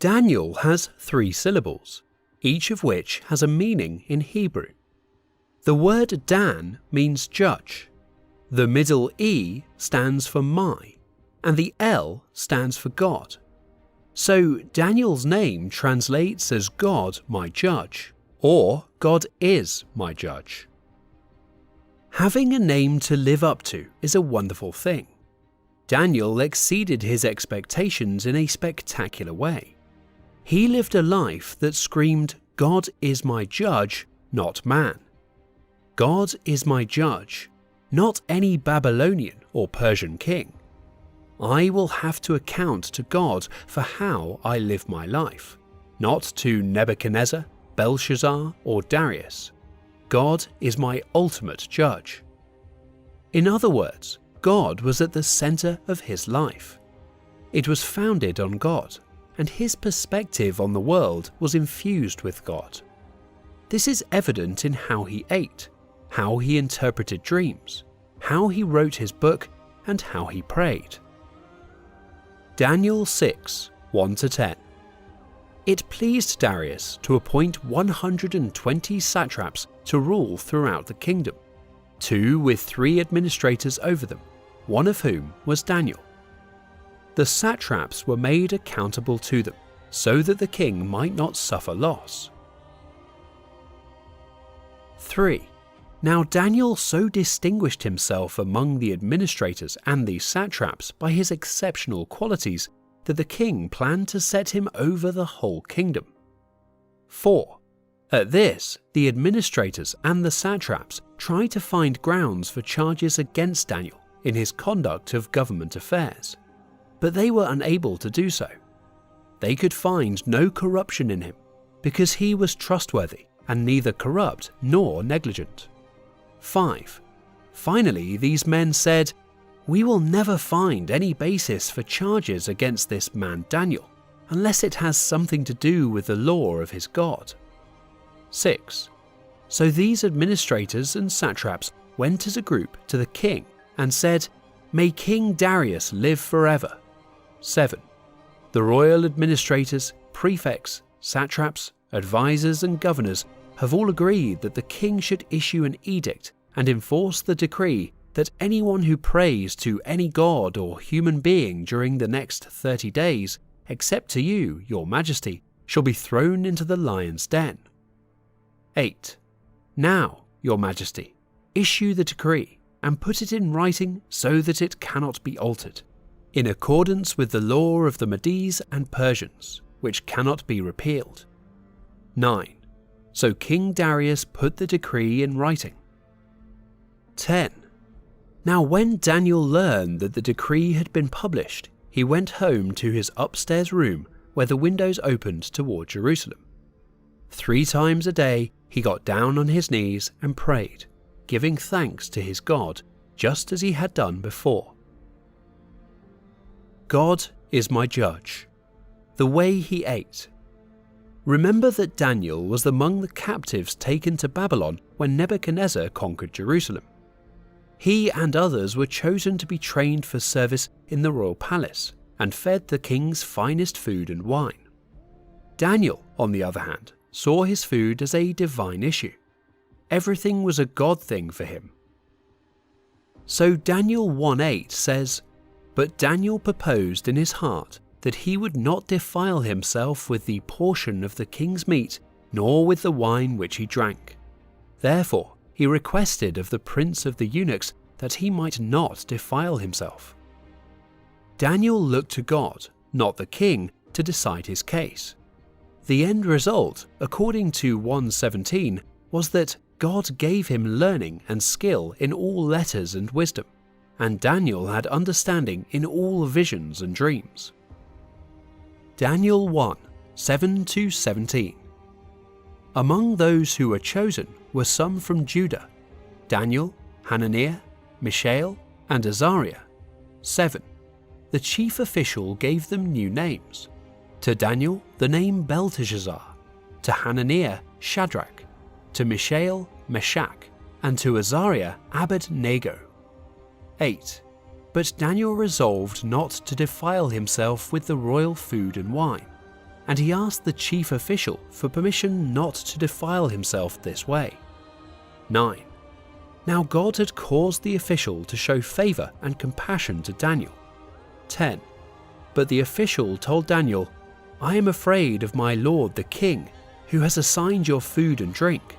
Daniel has 3 syllables, each of which has a meaning in Hebrew. The word Dan means judge, the middle E stands for my, and the L stands for God. So Daniel's name translates as God my judge, or God is my judge. Having a name to live up to is a wonderful thing. Daniel exceeded his expectations in a spectacular way. He lived a life that screamed, God is my judge, not man. God is my judge, not any Babylonian or Persian king. I will have to account to God for how I live my life, not to Nebuchadnezzar, Belshazzar, or Darius. God is my ultimate judge. In other words, God was at the center of his life. It was founded on God, and his perspective on the world was infused with God. This is evident in how he ate, how he interpreted dreams, how he wrote his book, and how he prayed. Daniel 6, 1-10. It pleased Darius to appoint 120 satraps to rule throughout the kingdom, 2 with 3 administrators over them, one of whom was Daniel. The satraps were made accountable to them, so that the king might not suffer loss. 3. Now Daniel so distinguished himself among the administrators and the satraps by his exceptional qualities that the king planned to set him over the whole kingdom. 4. At this, the administrators and the satraps tried to find grounds for charges against Daniel in his conduct of government affairs, but they were unable to do so. They could find no corruption in him because he was trustworthy and neither corrupt nor negligent. 5. Finally, these men said, "We will never find any basis for charges against this man Daniel, unless it has something to do with the law of his God." 6. So these administrators and satraps went as a group to the king and said, "May King Darius live forever." 7. The royal administrators, prefects, satraps, advisors, and governors have all agreed that the king should issue an edict and enforce the decree that anyone who prays to any god or human being during the next 30 days, except to you, your majesty, shall be thrown into the lion's den. 8. Now, your majesty, issue the decree and put it in writing so that it cannot be altered, in accordance with the law of the Medes and Persians, which cannot be repealed. 9. So King Darius put the decree in writing. 10. Now when Daniel learned that the decree had been published, he went home to his upstairs room where the windows opened toward Jerusalem. 3 times a day he got down on his knees and prayed, giving thanks to his God, just as he had done before. God is my judge. The way he ate. Remember that Daniel was among the captives taken to Babylon when Nebuchadnezzar conquered Jerusalem. He and others were chosen to be trained for service in the royal palace and fed the king's finest food and wine. Daniel, on the other hand, saw his food as a divine issue. Everything was a God thing for him. So Daniel 1:8 says, "But Daniel proposed in his heart that he would not defile himself with the portion of the king's meat, nor with the wine which he drank. Therefore he requested of the prince of the eunuchs that he might not defile himself." Daniel looked to God, not the king, to decide his case. The end result, according to 1:17, was that God gave him learning and skill in all letters and wisdom, and Daniel had understanding in all visions and dreams. Daniel 1:7-17. Among those who were chosen were some from Judah: Daniel, Hananiah, Mishael, and Azariah. 7. The chief official gave them new names. To Daniel the name Belteshazzar, to Hananiah Shadrach, to Mishael Meshach, and to Azariah Abednego. 8. But Daniel resolved not to defile himself with the royal food and wine. and he asked the chief official for permission not to defile himself this way. 9. Now God had caused the official to show favor and compassion to Daniel. 10. But the official told Daniel, I am afraid of my lord the king, who has assigned your food and drink.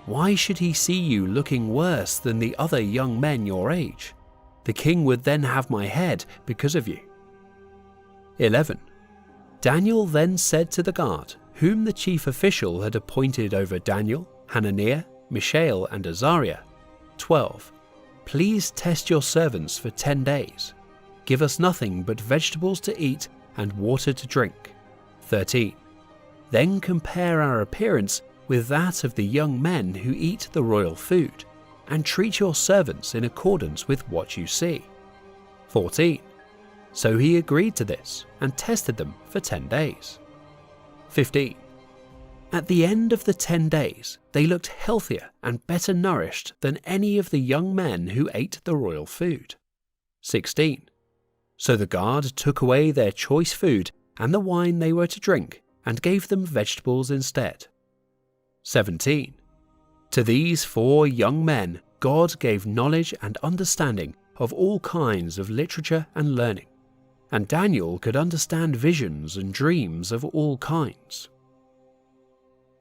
Why should he see you looking worse than the other young men your age? The king would then have my head because of you. 11. Daniel then said to the guard, whom the chief official had appointed over Daniel, Hananiah, Mishael, and Azariah, 12. Please test your servants for 10 days. Give us nothing but vegetables to eat and water to drink. 13. Then compare our appearance with that of the young men who eat the royal food, and treat your servants in accordance with what you see. 14. So he agreed to this and tested them for 10 days. 15. At the end of the 10 days, they looked healthier and better nourished than any of the young men who ate the royal food. 16. So the guard took away their choice food and the wine they were to drink and gave them vegetables instead. 17. To these 4 young men, God gave knowledge and understanding of all kinds of literature and learning, and Daniel could understand visions and dreams of all kinds.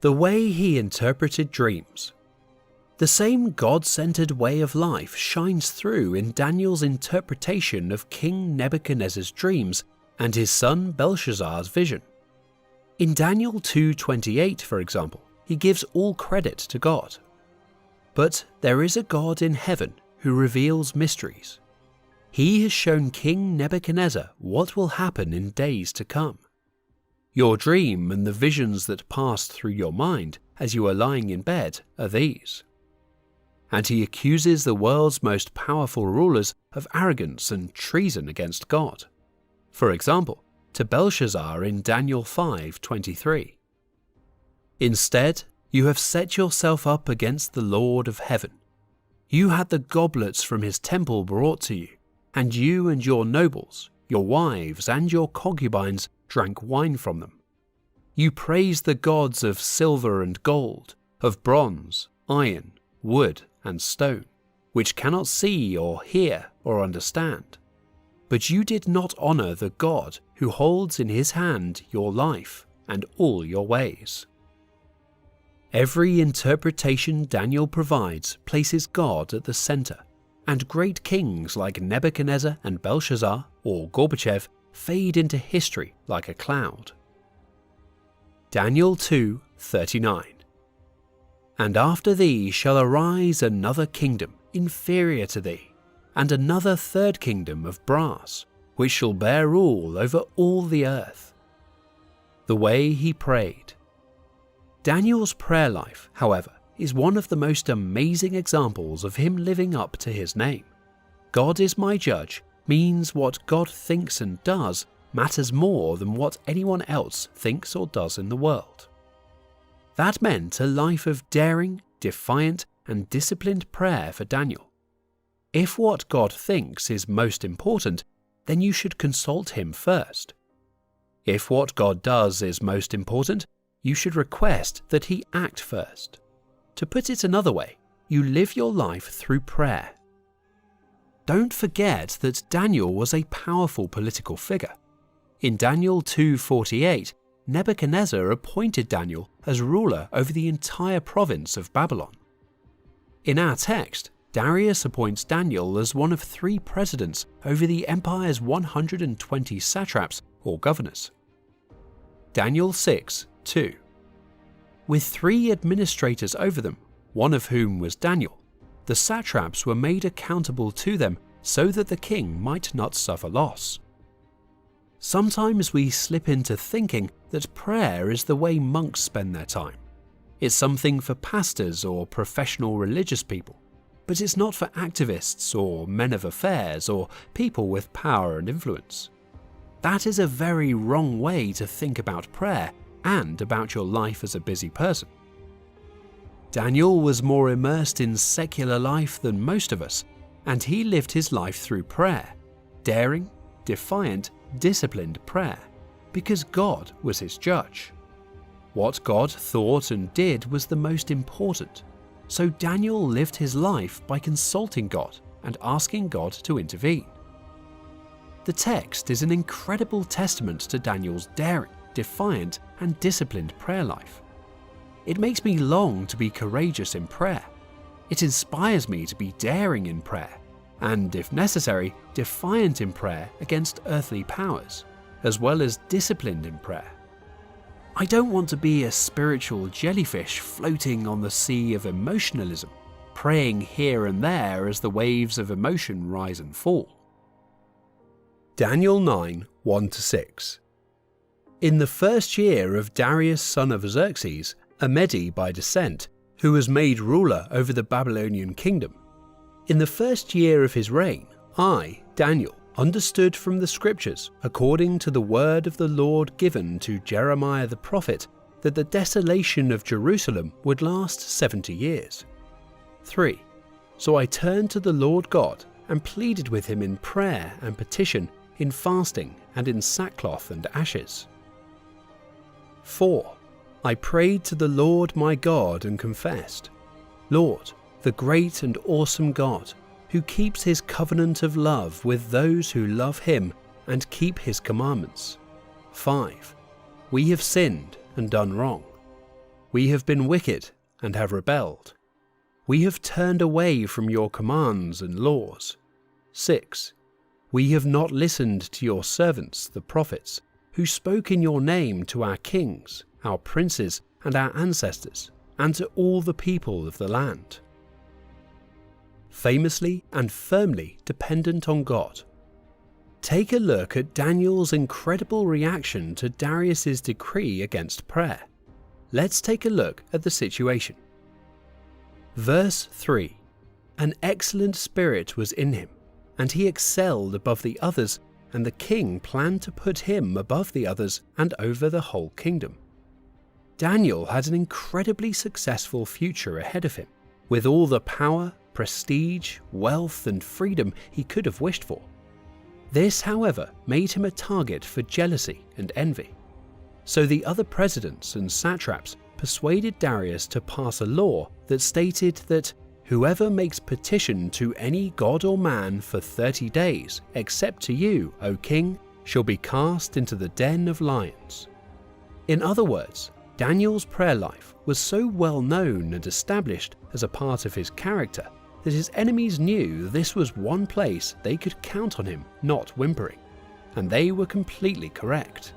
The way he interpreted dreams. The same God-centered way of life shines through in Daniel's interpretation of King Nebuchadnezzar's dreams and his son Belshazzar's vision. In Daniel 2:28, for example, he gives all credit to God. But there is a God in heaven who reveals mysteries. He has shown King Nebuchadnezzar what will happen in days to come. Your dream and the visions that passed through your mind as you are lying in bed are these. And he accuses the world's most powerful rulers of arrogance and treason against God. For example, to Belshazzar in Daniel 5:23. Instead, you have set yourself up against the Lord of heaven. You had the goblets from his temple brought to you, and you and your nobles, your wives, and your concubines drank wine from them. You praised the gods of silver and gold, of bronze, iron, wood, and stone, which cannot see or hear or understand. But you did not honor the God who holds in his hand your life and all your ways. Every interpretation Daniel provides places God at the center, and great kings like Nebuchadnezzar and Belshazzar or Gorbachev fade into history like a cloud. Daniel 2:39. And after thee shall arise another kingdom inferior to thee, and another third kingdom of brass, which shall bear rule over all the earth. The way he prayed. Daniel's prayer life, however, is one of the most amazing examples of him living up to his name. God is my judge means what God thinks and does matters more than what anyone else thinks or does in the world. That meant a life of daring, defiant, and disciplined prayer for Daniel. If what God thinks is most important, then you should consult him first. If what God does is most important, you should request that he act first. To put it another way, you live your life through prayer. Don't forget that Daniel was a powerful political figure. In Daniel 2:48, Nebuchadnezzar appointed Daniel as ruler over the entire province of Babylon. In our text, Darius appoints Daniel as one of 3 presidents over the empire's 120 satraps or governors. Daniel 6:2. With 3 administrators over them, one of whom was Daniel, the satraps were made accountable to them so that the king might not suffer loss. Sometimes we slip into thinking that prayer is the way monks spend their time. It's something for pastors or professional religious people, but it's not for activists or men of affairs or people with power and influence. That is a very wrong way to think about prayer and about your life as a busy person. Daniel was more immersed in secular life than most of us, and he lived his life through prayer, daring, defiant, disciplined prayer. because God was his judge. What God thought and did was the most important, so Daniel lived his life by consulting God and asking God to intervene. The text is an incredible testament to Daniel's daring, defiant, and disciplined prayer life. It makes me long to be courageous in prayer. It inspires me to be daring in prayer, and, if necessary, defiant in prayer against earthly powers, as well as disciplined in prayer. I don't want to be a spiritual jellyfish floating on the sea of emotionalism, praying here and there as the waves of emotion rise and fall. Daniel 9, 1-6. In the first year of Darius son of Xerxes, a Mede by descent, who was made ruler over the Babylonian kingdom, in the first year of his reign, I, Daniel, understood from the scriptures, according to the word of the Lord given to Jeremiah the prophet, that the desolation of Jerusalem would last 70 years. 3. So I turned to the Lord God and pleaded with him in prayer and petition, in fasting and in sackcloth and ashes. 4. I prayed to the Lord my God and confessed, Lord, the great and awesome God, who keeps his covenant of love with those who love him and keep his commandments. 5. We have sinned and done wrong. We have been wicked and have rebelled. We have turned away from your commands and laws. 6. We have not listened to your servants, the prophets, who spoke in your name to our kings, our princes, and our ancestors, and to all the people of the land. Famously and firmly dependent on God. Take a look at Daniel's incredible reaction to Darius's decree against prayer. Let's take a look at the situation. Verse 3. An excellent spirit was in him, and he excelled above the others, and the king planned to put him above the others and over the whole kingdom. Daniel had an incredibly successful future ahead of him, with all the power, prestige, wealth, and freedom he could have wished for. This, however, made him a target for jealousy and envy. So the other presidents and satraps persuaded Darius to pass a law that stated that whoever makes petition to any god or man for 30 days, except to you, O king, shall be cast into the den of lions. In other words, Daniel's prayer life was so well known and established as a part of his character that his enemies knew this was one place they could count on him not whimpering, and they were completely correct.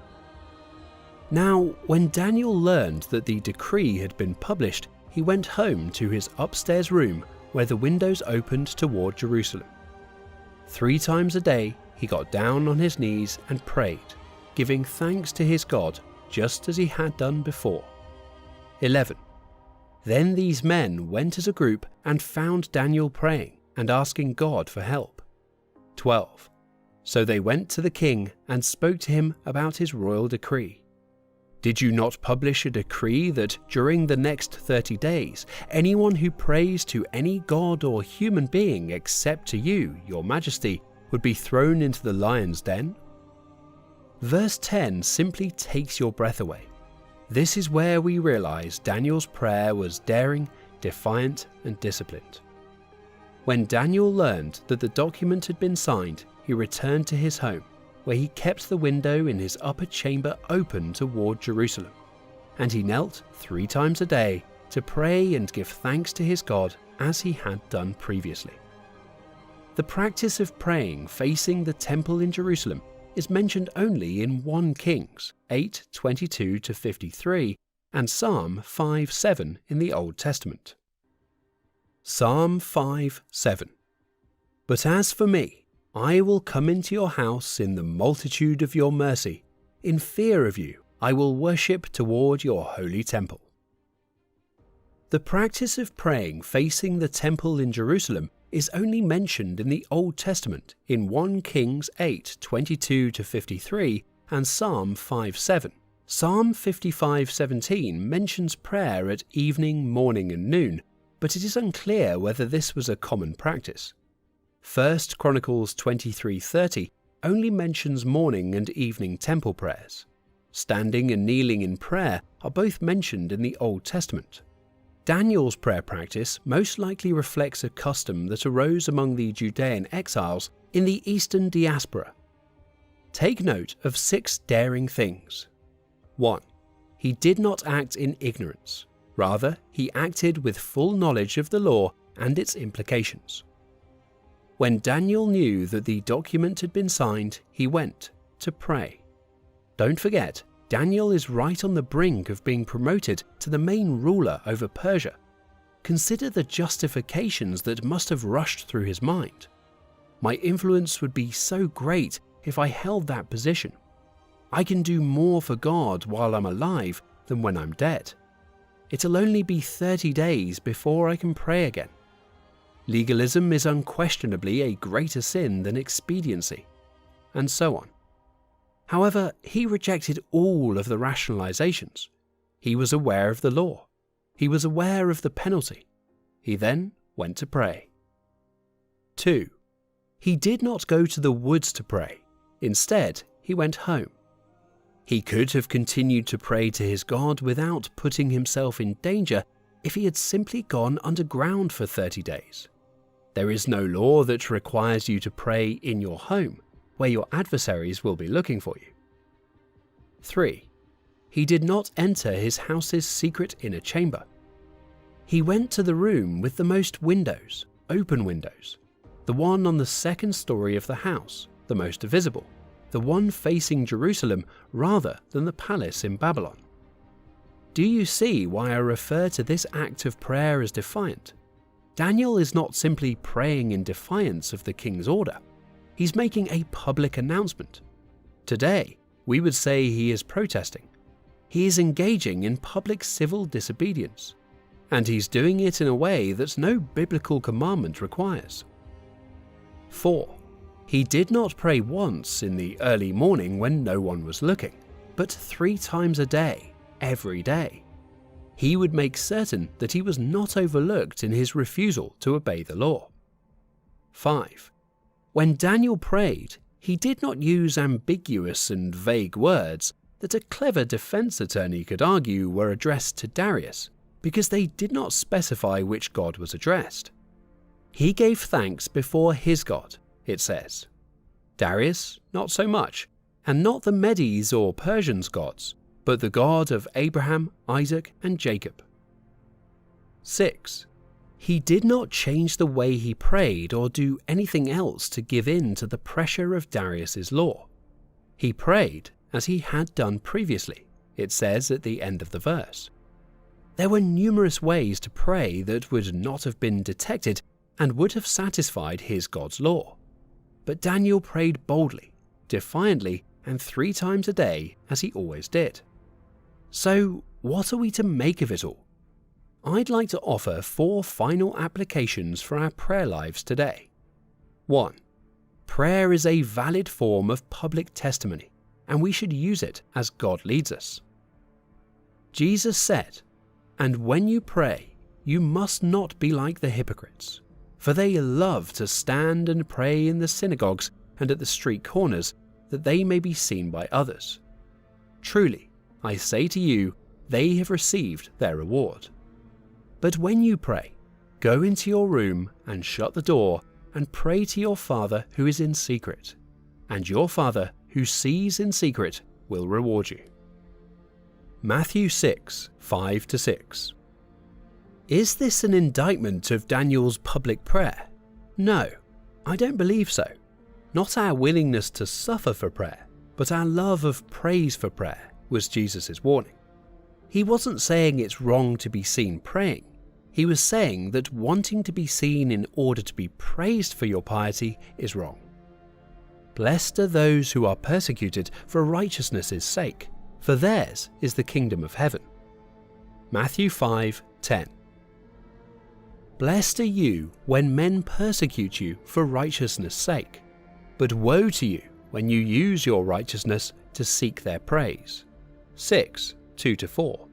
Now, when Daniel learned that the decree had been published, he went home to his upstairs room where the windows opened toward Jerusalem. 3 times a day he got down on his knees and prayed, giving thanks to his God just as he had done before. 11. Then these men went as a group and found Daniel praying and asking God for help. 12. So they went to the king and spoke to him about his royal decree. Did you not publish a decree that during the next 30 days, anyone who prays to any god or human being except to you, your majesty, would be thrown into the lion's den? Verse 10 simply takes your breath away. This is where we realize Daniel's prayer was daring, defiant, and disciplined. When Daniel learned that the document had been signed, he returned to his home, where he kept the window in his upper chamber open toward Jerusalem, and he knelt 3 times a day to pray and give thanks to his God as he had done previously. The practice of praying facing the temple in Jerusalem is mentioned only in 1 Kings 8:22-53 and Psalm 5:7 in the Old Testament. Psalm 5:7. But as for me, I will come into your house in the multitude of your mercy. In fear of you, I will worship toward your holy temple. The practice of praying facing the temple in Jerusalem is only mentioned in the Old Testament in 1 Kings 8:22-53 and Psalm 5:7. Psalm 55:17 mentions prayer at evening, morning and noon, but it is unclear whether this was a common practice. 1 Chronicles 23:30 only mentions morning and evening temple prayers, standing and kneeling in prayer are both mentioned in the Old Testament. Daniel's prayer practice most likely reflects a custom that arose among the Judean exiles in the Eastern diaspora. Take note of 6 daring things. 1. He did not act in ignorance. Rather, he acted with full knowledge of the law and its implications. When Daniel knew that the document had been signed, he went to pray. Don't forget, Daniel is right on the brink of being promoted to the main ruler over Persia. Consider the justifications that must have rushed through his mind. My influence would be so great if I held that position. I can do more for God while I'm alive than when I'm dead. It'll only be 30 days before I can pray again. Legalism is unquestionably a greater sin than expediency, and so on. However, he rejected all of the rationalizations. He was aware of the law. He was aware of the penalty. He then went to pray. 2. He did not go to the woods to pray. Instead, he went home. He could have continued to pray to his God without putting himself in danger if he had simply gone underground for 30 days. There is no law that requires you to pray in your home, where your adversaries will be looking for you. 3. He did not enter his house's secret inner chamber. He went to the room with the most windows, open windows, the one on the second story of the house, the most visible, the one facing Jerusalem rather than the palace in Babylon. Do you see why I refer to this act of prayer as defiant? Daniel is not simply praying in defiance of the king's order. He's making a public announcement. Today, we would say he is protesting. He is engaging in public civil disobedience. And he's doing it in a way that no biblical commandment requires. 4. He did not pray once in the early morning when no one was looking, but 3 times a day, every day. He would make certain that he was not overlooked in his refusal to obey the law. 5. When Daniel prayed, he did not use ambiguous and vague words that a clever defense attorney could argue were addressed to Darius, because they did not specify which god was addressed. He gave thanks before his God, it says. Darius, not so much, and not the Medes or Persians' gods, but the God of Abraham, Isaac, and Jacob. 6. He did not change the way he prayed or do anything else to give in to the pressure of Darius's law. He prayed as he had done previously, it says at the end of the verse. There were numerous ways to pray that would not have been detected and would have satisfied his God's law. But Daniel prayed boldly, defiantly, and 3 times a day as he always did. So, what are we to make of it all? I'd like to offer 4 final applications for our prayer lives today. 1. Prayer is a valid form of public testimony, and we should use it as God leads us. Jesus said, "And when you pray, you must not be like the hypocrites, for they love to stand and pray in the synagogues and at the street corners, that they may be seen by others. Truly, I say to you, they have received their reward. But when you pray, go into your room and shut the door and pray to your Father who is in secret, and your Father who sees in secret will reward you." Matthew 6, 5-6. Is this an indictment of Daniel's public prayer? No, I don't believe so. Not our willingness to suffer for prayer, but our love of praise for prayer was Jesus' warning. He wasn't saying it's wrong to be seen praying. He was saying that wanting to be seen in order to be praised for your piety is wrong. Blessed are those who are persecuted for righteousness' sake, for theirs is the kingdom of heaven. Matthew 5:10. Blessed are you when men persecute you for righteousness' sake, but woe to you when you use your righteousness to seek their praise. 6:2-4.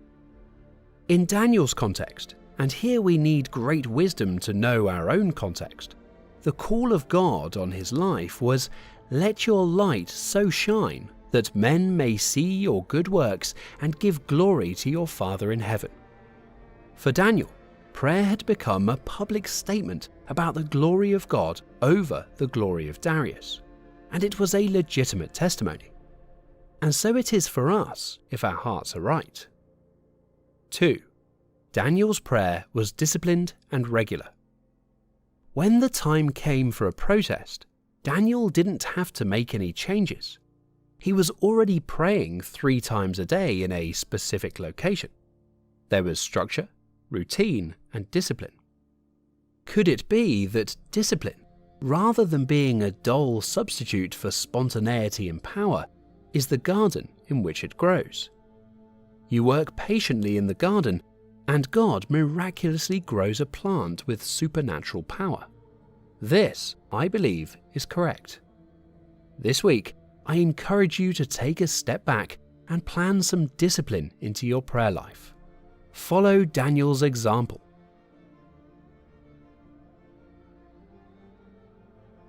In Daniel's context, and here we need great wisdom to know our own context, the call of God on his life was, "Let your light so shine that men may see your good works and give glory to your Father in heaven. For Daniel, prayer had become a public statement about the glory of God over the glory of Darius, and it was a legitimate testimony. And so it is for us if our hearts are right. 2. Daniel's prayer was disciplined and regular. When the time came for a protest, Daniel didn't have to make any changes. He was already praying 3 times a day in a specific location. There was structure, routine, and discipline. Could it be that discipline, rather than being a dull substitute for spontaneity and power, is the garden in which it grows? You work patiently in the garden, and God miraculously grows a plant with supernatural power. This, I believe, is correct. This week, I encourage you to take a step back and plan some discipline into your prayer life. Follow Daniel's example